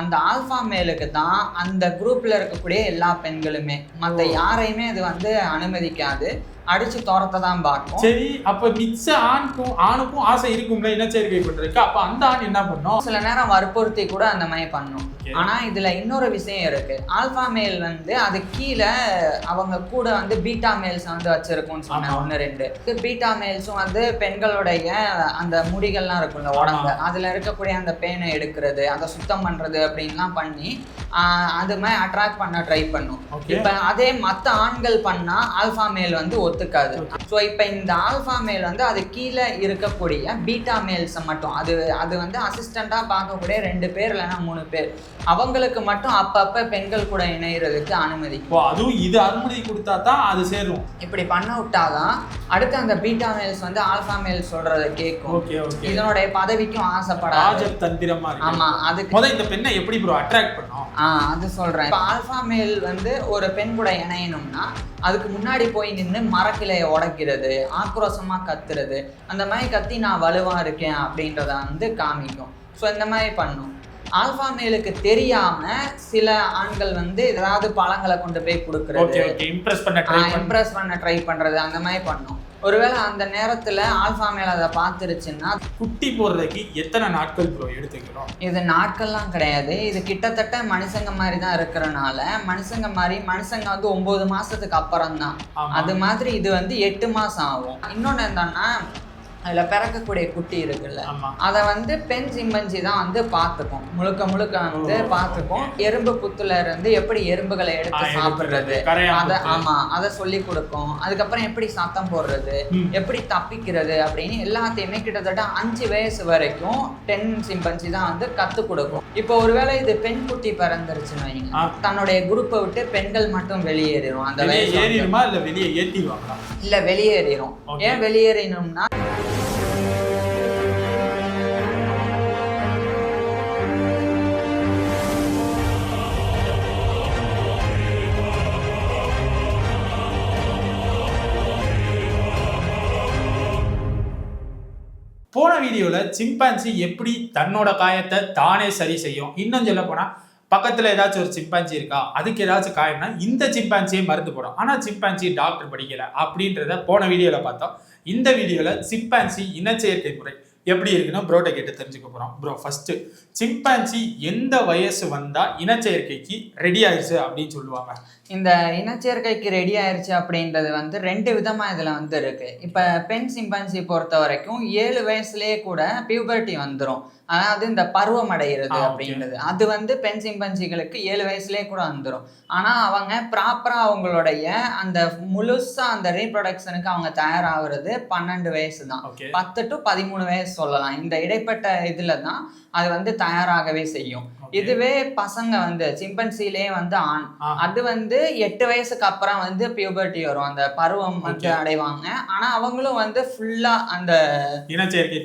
அந்த ஆல்ஃபா மேலுக்கு தான் அந்த குரூப்ல இருக்கக்கூடிய எல்லா பெண்களுமே, மற்ற யாரையுமே அது வந்து அனுமதிக்காது, அடிச்சு துரத்த தான் பார்க்கும். சரி, அப்ப மிச்ச ஆணுக்கும் ஆசை இருக்கும்ல இனச்சேர்க்கை பண்றதுக்கு, அப்ப அந்த ஆண் என்ன பண்ணும்? சில நேரம் வற்புறுத்தி கூட அந்த மாதிரி பண்ணும். ஆனா இதுல இன்னொரு விஷயம் இருக்கு. ஆல்பா மேல் வந்து அது கீழே அவங்க கூட வந்து பீட்டா மேல்ஸ் வந்து வச்சிருக்கும்னு சொன்னேன், 1-2. பீட்டா மேல்ஸும் வந்து பெண்களுடைய அந்த முடிகள்லாம் இருக்கும்ல உடம்பு, அதுல இருக்கக்கூடிய அந்த பேனை எடுக்கிறது, அதை சுத்தம் பண்றது அப்படின்லாம் பண்ணி அது மாதிரி அட்ராக்ட் பண்ண ட்ரை பண்ணும். இப்ப அதே மற்ற ஆண்கள் பண்ணா ஆல்பா மேல் வந்து ஒத்துக்காது. ஸோ இப்போ இந்த ஆல்பா மேல் வந்து அது கீழே இருக்கக்கூடிய பீட்டா மேல்ஸை மட்டும், அது வந்து அசிஸ்டண்டா பார்க்கக்கூடிய 2 பேர் இல்லைன்னா 3 பேர், அவங்களுக்கு மட்டும் அப்பப்ப பெண்கள் கூட இணைகிறதுக்கு அனுமதி. அதுவும் இது அனுமதி கொடுத்தா தான் அது சேரும். இப்படி பண்ண விட்டாதான் அடுத்து அந்த பீட்டா மேல்ஸ் வந்து ஆல்பா மேல் சொல்றதை கேட்கும். இதனுடைய பதவிக்கும் ஆசைப்படாது. தந்திரமா இருக்கு. ஆமா, அதுக்கு முதல்ல இந்த பெண்ணை எப்படி ப்ரோ அட்ராக்ட் பண்ணும்? அது சொல்றேன். இப்போ ஆல்பா மேல் வந்து ஒரு பெண் கூட இணையணும்னா அதுக்கு முன்னாடி போய் நின்று மரக்கிளையை உடைக்கிறது, ஆக்ரோஷமா கத்துறது, அந்த மாதிரி கத்தி நான் வலுவா இருக்கேன் அப்படின்றத வந்து காமிக்கும். ஸோ இந்த மாதிரி பண்ணும். ஆல்பா மேலுக்கு தெரியாம சில ஆண்கள் வந்து ஏதாவது பழங்களை கொண்டு போய் கொடுக்கறது, இம்ப்ரெஸ் பண்ண ட்ரை பண்றது, அந்த மாதிரி பண்ணும். ஒருவேளை அந்த நேரத்துல ஆல்பா மேல அதை பார்த்துருச்சுன்னா குட்டி போடுறதுக்கு எத்தனை நாட்கள் ப்ரோ எடுத்துக்கிறோம்? இது நாட்கள்லாம் கிடையாது. இது கிட்டத்தட்ட மனுஷங்க மாதிரி தான் இருக்கிறனால, மனுஷங்க வந்து 9 மாசத்துக்கு அப்புறம் தான். அது மாதிரி இது வந்து 8 மாசம் ஆகும். இன்னொன்னு என்னன்னா, அதில் பிறக்கக்கூடிய குட்டி இருக்குல்ல, அதை வந்து பெண் சிம்பன்சி தான் வந்து பார்த்துக்கும், முழுக்க வந்து பார்த்துக்கும். எறும்பு புத்துல இருந்து எப்படி எறும்புகளை எடுத்து சாப்பிட்றது, அதை சொல்லி கொடுக்கும். அதுக்கப்புறம் எப்படி சத்தம் போடுறது, எப்படி தப்பிக்கிறது அப்படின்னு எல்லாத்தையுமே கிட்டத்தட்ட 5 வயசு வரைக்கும் பெண் சிம்பன்சி தான் வந்து கற்றுக் கொடுக்கும். இப்போ ஒருவேளை இது பெண் குட்டி பிறந்துருச்சுன்னு வைங்க, தன்னுடைய குரூப்பை விட்டு பெண்கள் மட்டும் வெளியேறிடும். அந்த இல்ல வெளியேறிடும். ஏன் வெளியேறினோம்னா, போன வீடியோல சிம்பான்சி எப்படி தன்னோட காயத்தை தானே சரி செய்யும், இன்னும் சொல்ல போனா பக்கத்துல ஏதாச்சும் ஒரு சிம்பான்சி இருக்கா, அதுக்கு ஏதாச்சும் காயம்னா இந்த சிம்பான்சியை மருந்து போடும். ஆனா சிம்பான்சி டாக்டர் படிக்கல அப்படின்றத போன வீடியோல பார்த்தோம். இந்த வீடியோல சிம்பான்சி இனச்சேர்க்கை முறை எப்படி இருக்குன்னு ப்ரோட்ட கேட்டு தெரிஞ்சுக்க போறோம். ப்ரோ, ஃபர்ஸ்ட் சிம்பான்சி எந்த வயசு வந்தா இனச்சேர்க்கைக்கு ரெடி ஆயிடுச்சு அப்படின்னு சொல்லுவாங்க? இந்த இனச்சேர்க்கைக்கு ரெடி ஆயிடுச்சு அப்படின்றது வந்து 2 விதமா இதுல வந்து இருக்கு. இப்ப பெண் சிம்பான்சி பொறுத்த வரைக்கும் 7 வயசுலயே கூட பியூபர்ட்டி வந்துடும், அதாவது இந்த பருவம் அடைகிறது அப்படின்றது. அது வந்து பெண் சிம்பன்சிகளுக்கு 7 வயசுலயே கூட வந்துடும். ஆனா அவங்க ப்ராப்பரா அவங்களுடைய அந்த முழுசா அந்த ரீப்ரொடக்ஷனுக்கு அவங்க தயாராகிறது 12 வயசு தான். 10 to 13 வயசு சொல்லலாம். இந்த இடைப்பட்ட இதுல தான் அது வந்து தயாராகவே செய்யும். இதுவே பசங்க வந்து சிம்பன்சிலே வந்து ஆண், அது வந்து 8 வயசுக்கு அப்புறம் வந்து பியூபர்ட்டி வரும், அந்த பருவம் வந்து அடைவாங்க. ஆனா அவங்களும் வந்து ஃபுல்லா அந்த இனச்சேர்க்கை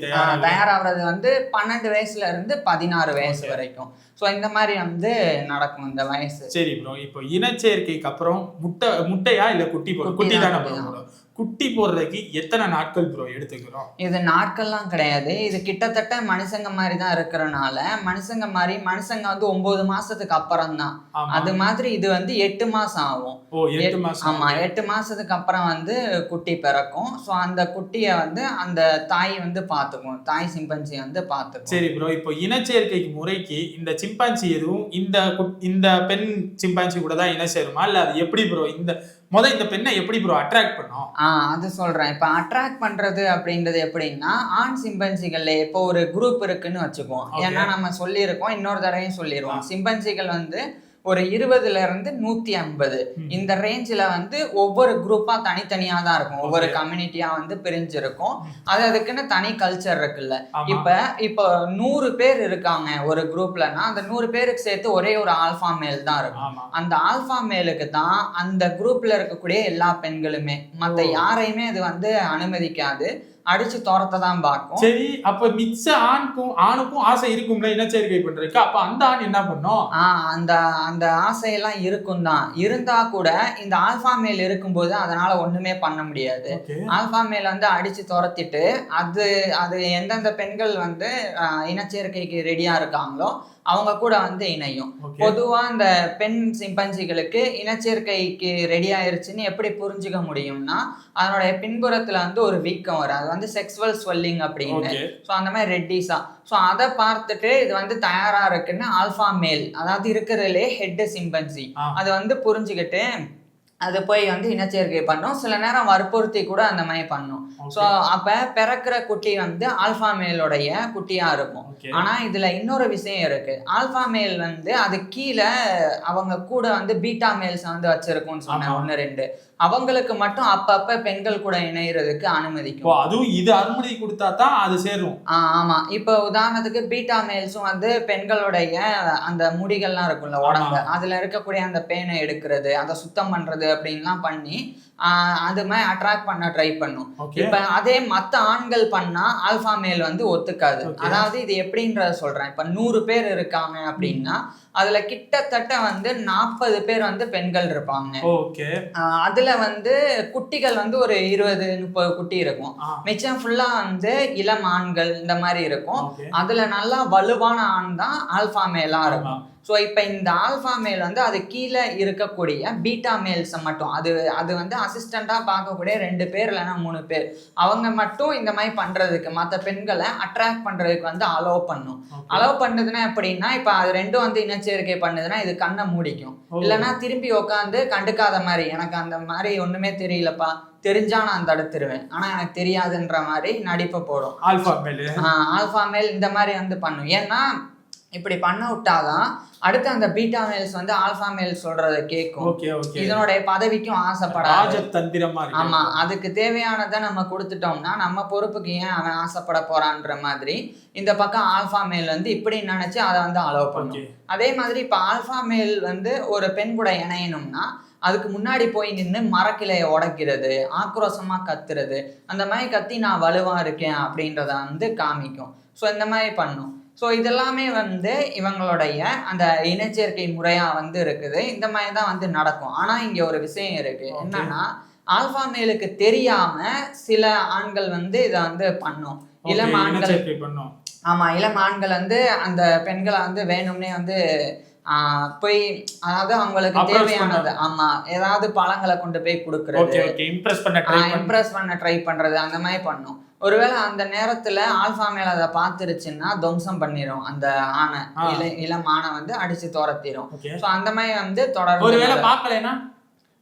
தயாராகிறது வந்து 12 வயசுல இருந்து 16 வயசு வரைக்கும். ஸோ இந்த மாதிரி வந்து நடக்கும் இந்த வயசு. சரி ப்ரோ, இப்போ இனச்சேர்க்கைக்கு அப்புறம் முட்டையா இல்ல குட்டி தானே? குட்டி போடுறதுக்கு எத்தனை நாட்கள் ப்ரோ எடுத்துக்கிறோம்? இது நாட்கள்லாம் கிடையாது. இது கிட்டத்தட்ட மனுஷங்க மாதிரி தான் இருக்கிறனால, மனுஷங்க வந்து 9 மாசத்துக்கு அப்புறம் தான். அது மாதிரி இது வந்து 8 மாசம் ஆகும். 8 மாசம். ஆமா, 8 மாசத்துக்கு அப்புறம் வந்து குட்டி பிறக்கும். ஸோ அந்த குட்டியை வந்து அந்த தாய் வந்து பார்த்துக்கும், தாய் சிம்பன்சி வந்து பார்த்துக்கும். சரி ப்ரோ, இப்போ இனச்சேர்க்கைக்கு முறைக்கு இந்த சிம்பான்சி எதுவும் இந்த பெண் சிம்பான்சி கூட தான் இன சேருமா, இல்ல அது எப்படி ப்ரோ? இந்த பெண்ணை எப்படி ப்ரோ அட்ராக்ட் பண்ணும்? அது சொல்றேன். இப்ப அட்ராக்ட் பண்றது அப்படின்றது எப்படின்னா, ஆண் சிம்பன்சிகள்ல இப்போ ஒரு குரூப் இருக்குன்னு வச்சுக்குவோம். ஏன்னா நம்ம சொல்லியிருக்கோம், இன்னொரு தடவையும் சொல்லிடுவோம். சிம்பன்சிகள் வந்து ஒரு 20ல இருந்து 150 இந்த ரேஞ்சில் வந்து ஒவ்வொரு குரூப்பா தனித்தனியா தான் இருக்கும், ஒவ்வொரு கம்யூனிட்டியா வந்து பிரிஞ்சிருக்கும். அதுக்குன்னு தனி கல்ச்சர் இருக்குல்ல. இப்போ 100 பேர் இருக்காங்க ஒரு குரூப்லன்னா, அந்த 100 பேருக்கு சேர்த்து ஒரே ஒரு ஆல்பா மேல் தான் இருக்கும். அந்த ஆல்பா மேலுக்கு தான் அந்த குரூப்ல இருக்கக்கூடிய எல்லா பெண்களுமே, மற்ற யாரையுமே அது வந்து அனுமதிக்காது, அடிச்சு துரத்த தான் பார்க்கும். சரி, அப்ப மிச்ச ஆணுக்கும் ஆசை இருக்கும்ல இனச்சேர்க்கை பண்றதுக்கு, அப்ப அந்த ஆண் என்ன பண்ணும்? அந்த ஆசையெல்லாம் இருக்கும் தான். இருந்தா கூட இந்த ஆல்பா மேல் இருக்கும்போது அதனால ஒண்ணுமே பண்ண முடியாது. ஆல்பா மேல் வந்து அடிச்சு துரத்திட்டு அது எந்தெந்த பெண்கள் வந்து இனச்சேர்க்கைக்கு ரெடியா இருக்காங்களோ அவங்க கூட வந்து இணையும். Okay. பொதுவா இந்த பெண் சிம்பன்சிகளுக்கு இனச்சேர்க்கைக்கு ரெடி ஆயிருச்சுன்னு எப்படி புரிஞ்சுக்க முடியும்னா, அதனுடைய பின்புறத்துல வந்து ஒரு வீக்கம் வரும். அது வந்து செக்ஸுவல் ஸ்வெல்லிங் அப்படின்னு. Okay. ஸோ அந்த மாதிரி ரெட்டிஸா. ஸோ அதை பார்த்துட்டு இது வந்து தயாரா இருக்குன்னு ஆல்ஃபா மேல், அதாவது இருக்கிறதுலே ஹெட் சிம்பன்சி, அது வந்து புரிஞ்சுக்கிட்டு அது போய் வந்து இனச்சேர்க்கை பண்ணும். சில நேரம் வற்புறுத்தி கூட அந்த மாதிரி பண்ணும். ஸோ அப்ப பிறக்கிற குட்டி வந்து ஆல்ஃபா மேலோடைய குட்டியா இருக்கும். ஆனா இதுல இன்னொரு விஷயம் இருக்கு. ஆல்ஃபா மேல் வந்து அது கீழே அவங்க கூட வந்து பீட்டா மேல்ஸ் வந்து வச்சிருக்கும்னு சொன்னேன், 1 2. அவங்களுக்கு மட்டும் அப்பப்ப பெண்கள் கூட இணையறதுக்கு அனுமதிக்கும். அதுவும் இது அனுமதி கொடுத்தா தான் அது சேரும். ஆமா. இப்போ உதாரணத்துக்கு பீட்டா மேல்ஸும் வந்து பெண்களுடைய அந்த முடிகள்லாம் இருக்கும்ல உடம்பு, அதுல இருக்கக்கூடிய அந்த பேனை எடுக்கிறது, அதை சுத்தம் பண்றது அப்படின்லாம் பண்ணி அது மாதிரி அட்ராக்ட் பண்ண ட்ரை பண்ணும். இப்ப அதே மத்த ஆண்கள் பண்ணா ஆல்ஃபா மேல் வந்து ஒத்துக்காது. அதாவது இது எப்படின்றத சொல்றேன். இப்ப 100 பேர் இருக்காங்க அப்படின்னா அதுல கிட்டத்தட்ட வந்து 40 பேர் வந்து பெண்கள் இருப்பாங்க. அதுல வந்து குட்டிகள் வந்து ஒரு 20 30 குட்டி இருக்கும். மிச்சம் ஃபுல்லா வந்து இளம் ஆண்கள் இந்த மாதிரி இருக்கும். அதுல நல்லா வலுவான ஆண் தான் ஆல்ஃபா மேலா இருக்கும். ஸோ இப்போ இந்த ஆல்ஃபா மேல் வந்து அது கீழே இருக்கக்கூடிய பீட்டா மேல்ஸை மட்டும் அது வந்து அசிஸ்டண்ட்டாக பார்க்கக்கூடிய 2 பேர் இல்லைன்னா 3 பேர் அவங்க மட்டும் இந்த மாதிரி பண்ணுறதுக்கு, மற்ற பெண்களை அட்ராக்ட் பண்ணுறதுக்கு வந்து அலோவ் பண்ணும். அலோவ் பண்ணுதுன்னா எப்படின்னா, இப்போ அது ரெண்டும் வந்து இனச்சேர்க்கை பண்ணுதுன்னா இது கண்ணை மூடிக்கும். இல்லைன்னா திரும்பி உட்காந்து கண்டுக்காத மாதிரி, எனக்கு அந்த மாதிரி ஒன்றுமே தெரியலப்பா, தெரிஞ்சா நான் தடுத்துருவேன், ஆனா எனக்கு தெரியாதுன்ற மாதிரி நடிப்பை போடும். ஆல்ஃபா மேல் இந்த மாதிரி வந்து பண்ணும். ஏன்னா இப்படி பண்ண விட்டாதான் அடுத்து அந்த பீட்டா மேல்ஸ் வந்து ஆல்ஃபா மேல் சொல்றதை கேட்கும். இதனுடைய பதவிக்கும் ஆசைப்படாது. ஆமா, அதுக்கு தேவையானதை நம்ம கொடுத்துட்டோம்னா நம்ம பொறுப்புக்கு ஏன் அவன் ஆசைப்பட போறான்ற மாதிரி இந்த பக்கம் ஆல்ஃபா மேல் வந்து இப்படி நினைச்சு அதை வந்து அலோவ் பண்ணும். அதே மாதிரி இப்ப ஆல்ஃபா மேல் வந்து ஒரு பெண் கூட இணையணும்னா அதுக்கு முன்னாடி போய் நின்று மரக்கிளையை உடைக்கிறது, ஆக்ரோஷமா கத்துறது, அந்த மாதிரி கத்தி நான் வலுவா இருக்கேன் அப்படின்றத வந்து காமிக்கும். ஸோ இந்த மாதிரி பண்ணும். ஸோ இதெல்லாமே வந்து இவங்களுடைய அந்த இனச்சேர்க்கை முறையா வந்து இருக்குது. இந்த மாதிரி தான் வந்து நடக்கும். ஆனா இங்க ஒரு விஷயம் இருக்கு. என்னன்னா, ஆல்ஃபா மேலுக்கு தெரியாம சில ஆண்கள் வந்து இதை வந்து பண்ணும். இளம் ஆண்கள் ஆமா, இளம் ஆண்கள் வந்து அந்த பெண்களை வந்து வேணும்னே வந்து போய், அதாவது அவங்களுக்கு தேவையானது, ஆமா, ஏதாவது பழங்களை கொண்டு போய் கொடுக்கறது, இம்ப்ரெஸ் பண்ண ட்ரை பண்றது, அந்த மாதிரி பண்ணும். ஒருவேளை அந்த நேரத்துல ஆல்ஃபா மேல அதை பார்த்துருச்சுன்னா துவம்சம் பண்ணிடும். அந்த ஆணை, இளம் ஆணை வந்து அடிச்சு துரத்திடும். ஸோ அந்த மாதிரி வந்து தொடர்ந்து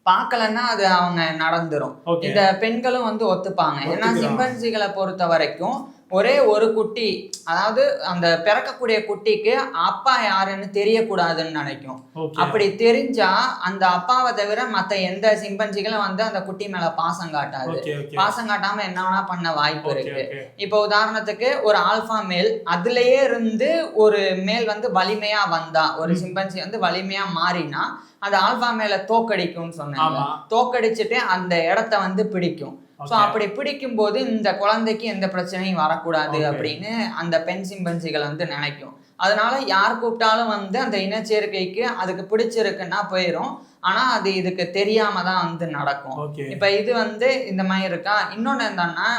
பார்க்கலன்னா அது அவங்க நடந்துரும். இந்த பெண்களும் வந்து ஒத்துப்பாங்க. ஏன்னா சிம்பன்சிகளை பொறுத்த வரைக்கும் ஒரே ஒரு குட்டி, அதாவது அந்த பிறக்கக்கூடிய குட்டிக்கு அப்பா யாருன்னு தெரியக்கூடாதுன்னு நினைக்கும். அப்படி தெரிஞ்சா அந்த அப்பாவை தவிர மத்த எந்த சிம்பன்சிகளும் வந்து அந்த குட்டி மேல பாசம் காட்டாது. பாசம் காட்டாம என்ன வேணா பண்ண வாய்ப்பு இருக்கு. இப்போ உதாரணத்துக்கு ஒரு ஆல்ஃபா மேல், அதுலயே இருந்து ஒரு மேல் வந்து வலிமையா வந்தா, ஒரு சிம்பன்சி வந்து வலிமையா மாறினா அது ஆல்ஃபா மேல தோக்கடிக்கும்னு சொன்னாங்க. தோக்கடிச்சுட்டு அந்த இடத்த வந்து பிடிக்கும். ஸோ அப்படி பிடிக்கும் போது இந்த குழந்தைக்கு எந்த பிரச்சனையும் வரக்கூடாது அப்படின்னு அந்த பெண் சிம்பன்சிகள் வந்து நினைக்கும். அதனால யார் கூப்பிட்டாலும் வந்து அந்த இனச்சேர்க்கைக்கு அதுக்கு பிடிச்சிருக்குன்னா போயிடும். ஆனா அது இதுக்கு தெரியாம தான் வந்து நடக்கும். இப்ப இது வந்து இந்த மாதிரி இருக்கா. இன்னொன்னு என்னன்னா,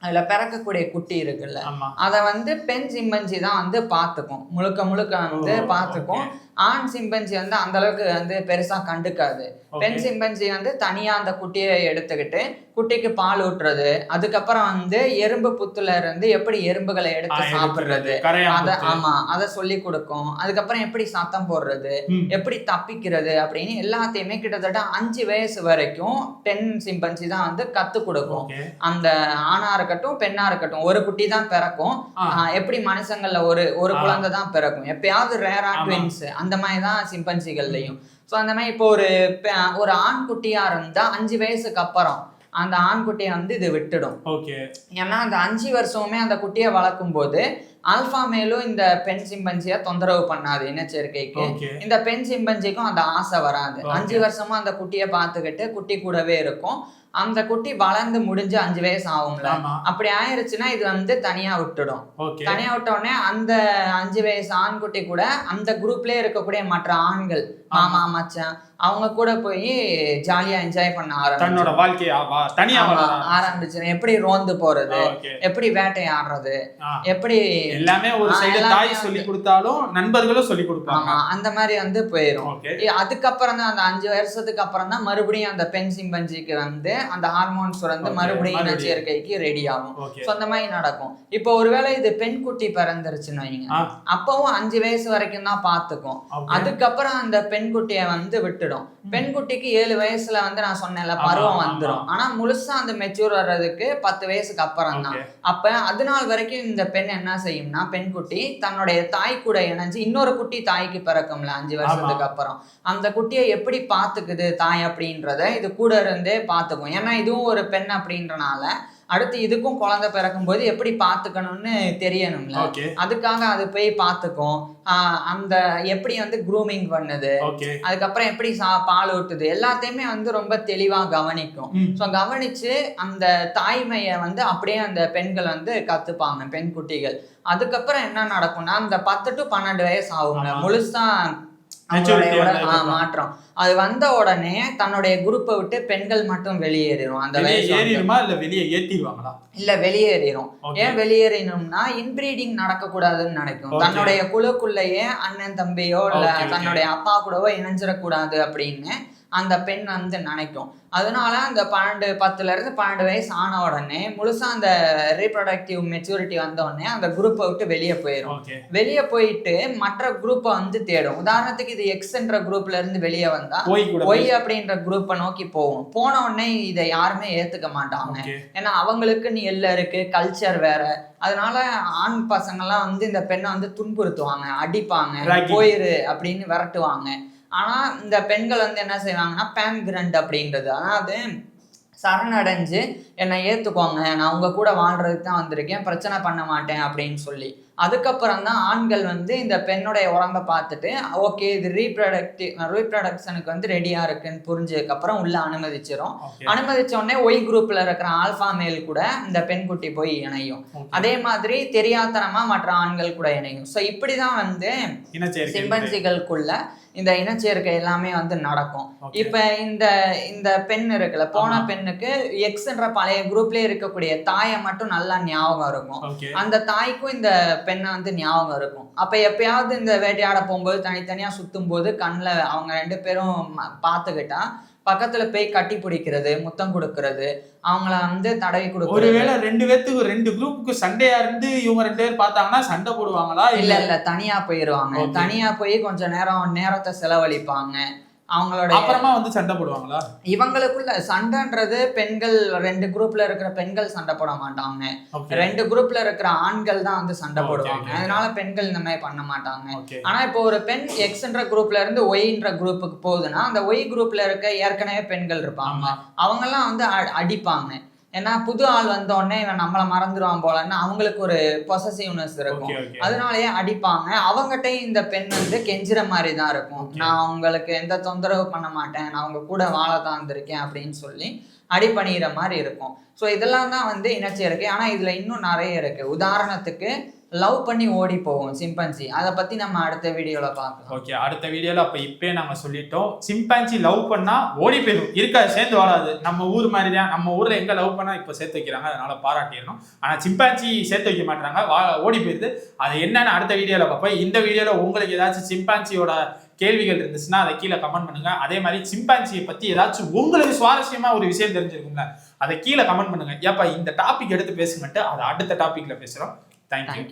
அதுல பிறக்கக்கூடிய குட்டி இருக்குல்ல, அதை வந்து பெண் சிம்பன்சி தான் வந்து பார்த்துக்கும், முழுக்க வந்து பார்த்துக்கும். ஆண் சிம்பன்சி வந்து அந்த அளவுக்கு வந்து பெருசா கண்டுக்காது. பெண் சிம்பன்சி வந்து தனியா அந்த குட்டியை எடுத்துக்கிட்டு குட்டிக்கு பால் ஊட்டுறது, அதுக்கப்புறம் வந்து எறும்பு புத்துல இருந்து எப்படி எறும்புகளை எடுத்து சாப்பிடுறது, அதை சொல்லி கொடுக்கும். அதுக்கப்புறம் எப்படி சத்தம் போடுறது, எப்படி தப்பிக்கிறது அப்படின்னு எல்லாத்தையுமே கிட்டத்தட்ட 5 வயசு வரைக்கும் பெண் சிம்பன்சி தான் வந்து கத்து கொடுக்கும். அந்த ஆணா இருக்கட்டும் பெண்ணா இருக்கட்டும், ஒரு குட்டி தான் பிறக்கும். எப்படி மனுஷங்கள்ல ஒரு குழந்தை தான் பிறக்கும், எப்பயாவது ரேரா ட்வின்ஸ், அந்த மாதிரி தான் சிம்பன்சிகள்லையும். ஸோ அந்த மாதிரி இப்போ ஒரு ஆண் குட்டியா இருந்தா 5 வயசுக்கு அப்புறம் அந்த ஆண்குட்டியை வந்து இது விட்டுடும். ஏன்னா அந்த 5 வருஷமுமே அந்த குட்டியை வளர்க்கும் போது ஆல்ஃபா மேலும் இந்த பெண் சிம்பன்சியை தொந்தரவு பண்ணாது இனச்சேர்க்கைக்கு. இந்த பெண் சிம்பன்சிக்கும் அந்த ஆசை வராது. 5 வருஷமா அந்த குட்டியை பார்த்துக்கிட்டு குட்டி கூடவே இருக்கும். அந்த குட்டி வளர்ந்து முடிஞ்சு 5 வயசு ஆகும்ல, ஆமா. அப்படி ஆயிருச்சுன்னா இது வந்து தனியா விட்டுடும். ஓகே. தனியா விட்ட உடனே அந்த 5 வயசு ஆண்குட்டி கூட அந்த குரூப்லயே இருக்கக்கூடிய மற்ற ஆண்கள், மாமா மச்சான், அவங்க கூட போய் ஜாலியா என்ஜாய் பண்ண தன்னோட வாழ்க்கையை தனியா ஆரம்பிச்சு எப்படி ரோந்து போறது, ஓகே. எப்படி வேட்டையாடுறது, எப்படி எல்லாமே ஒரு சைடு தாய் சொல்லி கொடுத்தாலும் நண்பர்களும் சொல்லி கொடுப்பாங்க. அந்த மாதிரி வந்து போயிரும். ஓகே. அதுக்கப்புறம் தான் அந்த 5 வருஷத்துக்கு அப்புறம் தான் மறுபடியும் அந்த பெண் சிம்பன்சிக்கு வந்து அந்த ஹார்மோன்ஸ் வந்து மறுபடியும் இனச்சேர்க்கைக்கு ரெடி ஆகும். ஓகே. அந்த மாதிரி நடக்கும். இப்போ ஒருவேளை இது பெண் குட்டி பிறந்துருச்சுன்னு வைங்க, அப்பவும் 5 வயசு வரைக்கும் தான் பாத்துக்கும். அதுக்கப்புறம் அந்த பெண் குட்டியை வந்து விட்டுடும். பெண் குட்டிக்கு 7 வயசுல வந்து நான் சொன்னேன்ல பருவம் வந்துடும். ஆனா முழுசா அந்த மெச்சூர் வர்றதுக்கு 10 வயசுக்கு அப்புறம் தான். அப்ப அது நாள் வரைக்கும் இந்த பெண் என்ன செய்யும்னா, பெண் குட்டி தன்னுடைய தாய் கூட இணைஞ்சு இன்னொரு குட்டி தாய்க்கு பிறக்கும்ல 5 வருஷத்துக்கு அப்புறம், அந்த குட்டியை எப்படி பாத்துக்குது தாய் அப்படின்றத இது கூட இருந்தே பாத்துக்கும். ஏன்னா இதுவும் ஒரு பெண் அப்படின்றனால அடுத்து இதுக்கும் குழந்தை பிறக்கும் போது எப்படி பாத்துக்கணும்னு தெரியணும்ல, அதுக்காக அது போய் பாத்துக்கும். அந்த எப்படி வந்து க்ரூமிங் பண்ணுது, அதுக்கப்புறம் எப்படி பால் ஊட்டுது, எல்லாத்தையுமே வந்து ரொம்ப தெளிவா கவனிக்கும். ஸோ கவனிச்சு அந்த தாய்மையை வந்து அப்படியே அந்த பெண்கள் வந்து கத்துப்பாங்க, பெண் குட்டிகள். அதுக்கப்புறம் என்ன நடக்கும்னா, அந்த 10 to 12 வயசு ஆகுங்க முழுசா மாற்றம். அது வந்த உடனே தன்னுடைய குரூப்பை விட்டு பெண்கள் மட்டும் வெளியேறிடும். அந்த இல்ல வெளியேறிடும். ஏன் வெளியேறணும்னா, இன்பிரீடிங் நடக்க கூடாதுன்னு நினைக்கும். தன்னுடைய குழுக்குள்ளேயே அண்ணன் தம்பியோ இல்ல தன்னுடைய அப்பா கூடவோ இணைஞ்சிடக்கூடாது அப்படின்னு அந்த பெண் வந்து நினைக்கும். அதனால அந்த 10ல இருந்து 12 வயசு ஆன உடனே முழுசா அந்த ரீப்ரொடக்டிவ் மெச்சூரிட்டி வந்த உடனே அந்த குரூப்பை விட்டு வெளியே போயிடும். வெளியே போயிட்டு மற்ற குரூப்பை வந்து தேடும். உதாரணத்துக்கு இது எக்ஸ்ன்ற குரூப்ல இருந்து வெளியே வந்தா ஒய் அப்படின்ற குரூப்பை நோக்கி போகும். போன உடனே இதை யாருமே ஏத்துக்க மாட்டாங்க. ஏன்னா அவங்களுக்குன்னு எல்லாம் இருக்கு, கல்ச்சர் வேற. அதனால ஆண் பசங்கள்லாம் வந்து இந்த பெண்ணை வந்து துன்புறுத்துவாங்க, அடிப்பாங்க, போயிரு அப்படின்னு விரட்டுவாங்க. ஆனா இந்த பெண்கள் வந்து என்ன செய்வாங்கன்னா, பேன்கிரண்ட் அப்படின்றது, அதாவது சரணடைஞ்சு என்னை ஏத்துக்கோங்க, நான் உங்க கூட வாழ்றதுக்கு தான் வந்திருக்கேன், பிரச்சனை பண்ண மாட்டேன் அப்படின்னு சொல்லி. அதுக்கப்புறம் தான் ஆண்கள் வந்து இந்த பெண்ணுடைய உடம்பை பார்த்துட்டு ஓகே இது ரீப்ரொடக்ஷனுக்கு வந்து ரெடியா இருக்குன்னு புரிஞ்சதுக்கு அப்புறம் உள்ள அனுமதிச்சிடும். அனுமதிச்ச உடனே ஒய் குரூப்ல இருக்கிற ஆல்பா மேல் கூட இந்த பெண் குட்டி போய் இணையும். அதே மாதிரி தெரியாதனமா மற்ற ஆண்கள் கூட இணையும். ஸோ இப்படிதான் வந்து சிம்பன்சிகளுக்குள்ள இந்த இனச்சேர்க்கை எல்லாமே வந்து நடக்கும். இப்ப இந்த பெண் இருக்குல்ல, போன பெண்ணுக்கு எக்ஸ்ன்ற பழைய குரூப்லயே இருக்கக்கூடிய தாயை மட்டும் நல்லா ஞாபகம் இருக்கும். அந்த தாய்க்கும் இந்த பெண்ணை வந்து ஞாபகம் இருக்கும். அப்ப எப்பயாவது இந்த வேட்டையாட போகும்போது தனித்தனியா சுத்தும் போது கண்ணில் அவங்க 2 பேரும் பார்த்துக்கிட்டா பக்கத்துல போய் கட்டி பிடிக்கிறது, முத்தம் கொடுக்கறது, அவங்கள வந்து தடவி கொடுக்கறது. ஒருவேளை 2 பேத்துக்கு 2 குரூப்புக்கு சண்டையா இருந்து இவங்க 2 பேர் பார்த்தாங்கன்னா சண்டை போடுவாங்களா? இல்ல தனியா போயிருவாங்க. தனியா போய் கொஞ்சம் நேரத்தை செலவழிப்பாங்க. அவங்களோட அப்புறமா வந்து சண்டை போடுவாங்களா? இவங்களுக்குள்ள சண்டைன்றது பெண்கள் 2 குரூப்ல இருக்கிற பெண்கள் சண்டை போட மாட்டாங்க. 2 குரூப்ல இருக்கிற ஆண்கள் தான் வந்து சண்டை போடுவாங்க. அதனால பெண்கள் இந்த மாதிரி பண்ண மாட்டாங்க. ஆனா இப்போ ஒரு பெண் எக்ஸ்ன்ற குரூப்ல இருந்து ஒய்ன்ற குரூப்புக்கு போகுதுன்னா, அந்த ஒய் குரூப்ல இருக்க ஏற்கனவே பெண்கள் இருப்பாங்க, அவங்க எல்லாம் வந்து அடிப்பாங்க. ஏன்னா புது ஆள் வந்த உடனே இவன் நம்மளை மறந்துடுவான் போலன்னு அவங்களுக்கு ஒரு பொசசிவ்னஸ் இருக்கும். அதனாலயே அடிப்பாங்க. அவங்ககிட்டயும் இந்த பெண் வந்து கெஞ்சுற மாதிரி தான் இருக்கும். நான் உங்களுக்கு எந்த தொந்தரவு பண்ண மாட்டேன், நான் அவங்க கூட வாழத்தான் வந்திருக்கேன் அப்படின்னு சொல்லி அடிபணிகிற மாதிரி இருக்கும். ஸோ இதெல்லாம் தான் வந்து இனச்சேர்க்கை. ஆனா இதுல இன்னும் நிறைய இருக்கு. உதாரணத்துக்கு லவ் பண்ணி ஓடி போகும் சிம்பன்சி. அதை பத்தி நம்ம அடுத்த வீடியோல பார்க்கலாம். ஓகே, அடுத்த வீடியோல அப்ப இப்பயே நாங்க சொல்லிட்டோம், சிம்பன்சி லவ் பண்ணா ஓடி போயிடும், இருக்காது, சேர்ந்து வாழாது. நம்ம ஊர் மாதிரி தான், நம்ம ஊர்ல எங்க லவ் பண்ணா இப்ப சேர்த்து வைக்கிறாங்க, அதனால பாராட்டிடணும். ஆனா சிம்பன்சி சேர்த்து வைக்க மாட்டாங்க, ஓடி போயிருது. அது என்னன்னு அடுத்த வீடியோல பார்ப்போம். இந்த வீடியோல உங்களுக்கு ஏதாச்சும் சிம்பன்சியோட கேள்விகள் இருந்துச்சுன்னா அதை கீழே கமெண்ட் பண்ணுங்க. அதே மாதிரி சிம்பன்சியை பத்தி ஏதாச்சும் உங்களுக்கு சுவாரஸ்யமா ஒரு விஷயம் தெரிஞ்சிருக்குங்களா, அதை கீழே கமெண்ட் பண்ணுங்க. ஏப்பா இந்த டாபிக் எடுத்து பேசுங்கட்டு அதை அடுத்த டாபிக்ல பேசுறோம். தேங்க்யூ.